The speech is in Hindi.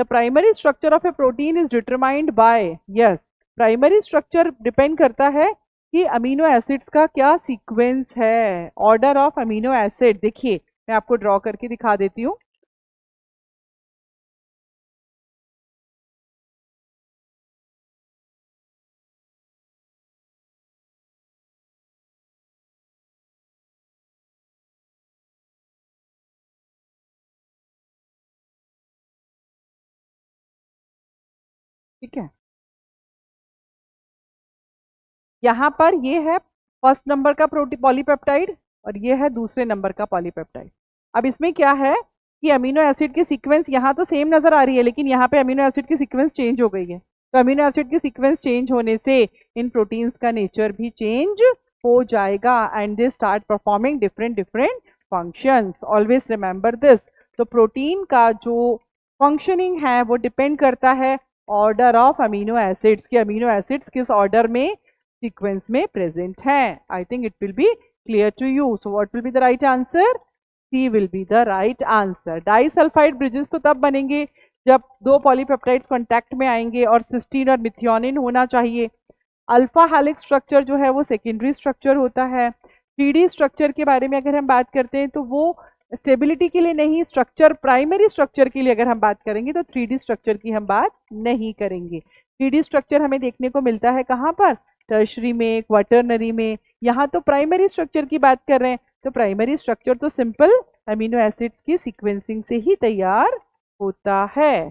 The primary structure of A protein is determined by, yes, primary structure depend करता है कि अमीनो एसिड्स का क्या सीक्वेंस है, ऑर्डर ऑफ अमीनो एसिड। देखिए मैं आपको ड्रॉ करके दिखा देती हूँ। ठीक है, यहाँ पर ये है फर्स्ट नंबर का प्रोटी पॉलीपेप्टाइड और ये है दूसरे नंबर का पॉलीपेप्टाइड। अब इसमें क्या है कि अमीनो एसिड की सीक्वेंस यहाँ तो सेम नजर आ रही है, लेकिन यहाँ पे अमीनो एसिड की सीक्वेंस चेंज हो गई है। तो अमीनो एसिड की सीक्वेंस चेंज होने से इन प्रोटीन्स का नेचर भी चेंज हो जाएगा and they start performing different different functions. Always remember this. तो प्रोटीन का जो फंक्शनिंग है वो डिपेंड करता है ऑर्डर ऑफ अमीनो एसिड्स, कि अमीनो एसिड्स किस ऑर्डर में सीक्वेंस में प्रेजेंट हैं। I think it will be clear to you. So what will be the right answer? C will be the right answer. Disulphide bridges तो तब बनेंगे जब दो पॉलीपेप्टाइड्स कांटेक्ट में आएंगे और सिस्टीन और मिथियोनिन होना चाहिए। अल्फा हेलिक्स स्ट्रक्चर जो है वो सेकेंडरी स्ट्रक्चर होता है। 3D स्ट्रक्चर के बारे में अगर हम बात करते हैं तो वो स्टेबिलिटी के लिए नहीं, स्ट्रक्चर प्राइमरी स्ट्रक्चर के लिए अगर हम बात करेंगे तो 3D स्ट्रक्चर की हम बात नहीं करेंगे। 3D स्ट्रक्चर हमें देखने को मिलता है कहाँ पर? टर्शरी में, क्वाटरनरी में। यहाँ तो प्राइमरी स्ट्रक्चर की बात कर रहे हैं, तो प्राइमरी स्ट्रक्चर तो सिंपल अमीनो एसिड्स की सीक्वेंसिंग से ही तैयार होता है।